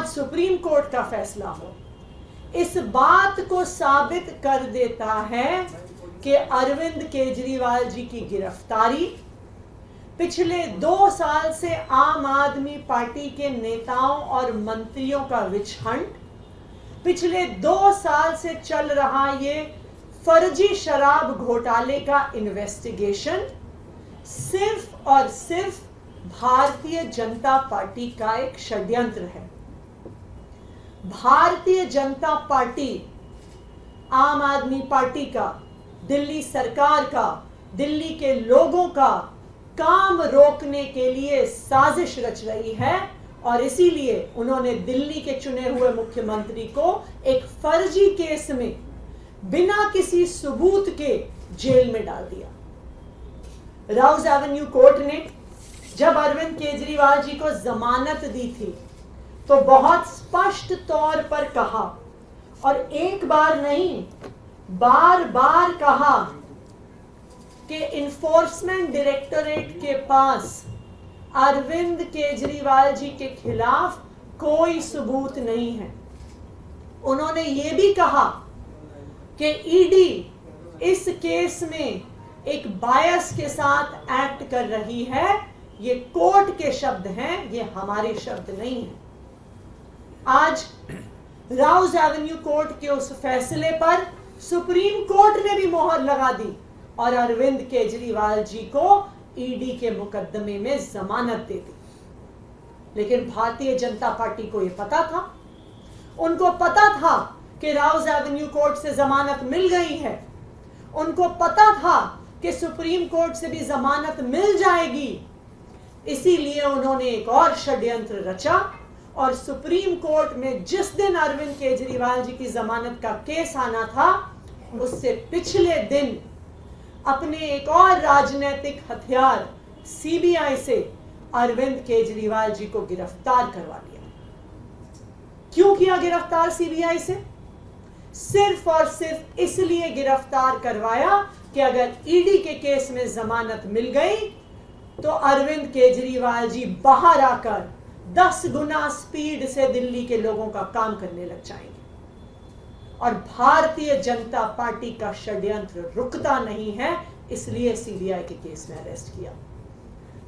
Supreme court का फैसला हो, इस बात को साबित कर देता है कि अरविंद केजरीवाल जी की गिरफ्तारी पिछले 2 साल से आम आदमी पार्टी के नेताओं और मंत्रियों का विच हंट, पिछले 2 साल से चल रहा ये फर्जी शराब घोटाले का इन्वेस्टिगेशन सिर्फ और सिर्फ भारतीय जनता पार्टी का एक षड्यंत्र है। भारतीय जनता पार्टी आम आदमी पार्टी का, दिल्ली सरकार का, दिल्ली के लोगों का काम रोकने के लिए साजिश रच रही है और इसीलिए उन्होंने दिल्ली के चुने हुए मुख्यमंत्री को एक फर्जी केस में बिना किसी सबूत के जेल में डाल दिया। राउज एवेन्यू कोर्ट ने जब अरविंद केजरीवाल जी को जमानत दी थी तो बहुत स्पष्ट तौर पर कहा, और एक बार नहीं बार बार कहा, कि इन्फोर्समेंट डायरेक्टोरेट के पास अरविंद केजरीवाल जी के खिलाफ कोई सबूत नहीं है। उन्होंने ये भी कहा कि ईडी इस केस में एक बायस के साथ एक्ट कर रही है। ये कोर्ट के शब्द हैं, ये हमारे शब्द नहीं हैं। आज राउज एवेन्यू कोर्ट के उस फैसले पर सुप्रीम कोर्ट ने भी मोहर लगा दी और अरविंद केजरीवाल जी को ईडी के मुकदमे में जमानत दे दी। लेकिन भारतीय जनता पार्टी को यह पता था, उनको पता था कि राउज एवेन्यू कोर्ट से जमानत मिल गई है, उनको पता था कि सुप्रीम कोर्ट से भी जमानत मिल जाएगी। इसीलिए उन्होंने एक और षड्यंत्र रचा और सुप्रीम कोर्ट में जिस दिन अरविंद केजरीवाल जी की जमानत का केस आना था, उससे पिछले दिन अपने एक और राजनीतिक हथियार सीबीआई से अरविंद केजरीवाल जी को गिरफ्तार करवा लिया। क्यों किया गिरफ्तार सीबीआई से? सिर्फ और सिर्फ इसलिए गिरफ्तार करवाया कि अगर ईडी के केस में जमानत मिल गई तो अरविंद केजरीवाल जी बाहर आकर 10 गुना स्पीड से दिल्ली के लोगों का काम करने लग जाएंगे। और भारतीय जनता पार्टी का षड्यंत्र रुकता नहीं है, इसलिए सीबीआई के केस में अरेस्ट किया।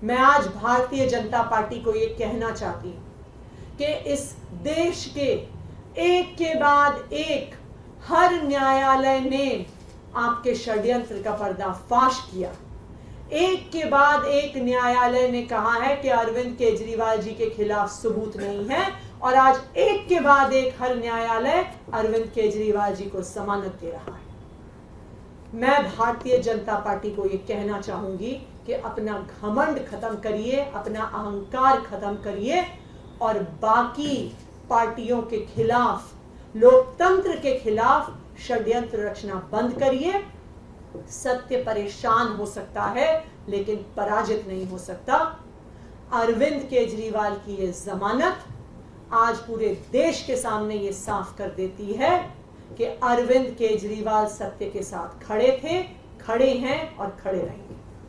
मैं आज भारतीय जनता पार्टी को यह कहना चाहती हूं कि इस देश के एक के बाद एक हर न्यायालय ने आपके षड्यंत्र का पर्दाफाश किया। एक के बाद एक न्यायालय ने कहा है कि अरविंद केजरीवाल जी के खिलाफ सबूत नहीं है और आज एक के बाद एक हर न्यायालय अरविंद केजरीवाल जी को जमानत दे रहा है। मैं भारतीय जनता पार्टी को यह कहना चाहूंगी कि अपना घमंड खत्म करिए, अपना अहंकार खत्म करिए और बाकी पार्टियों के खिलाफ, लोकतंत्र के खिलाफ षड्यंत्र रचना बंद करिए। सत्य परेशान हो सकता है लेकिन पराजित नहीं हो सकता। अरविंद केजरीवाल की ये जमानत आज पूरे देश के सामने ये साफ कर देती है कि अरविंद केजरीवाल सत्य के साथ खड़े थे, खड़े हैं और खड़े रहेंगे।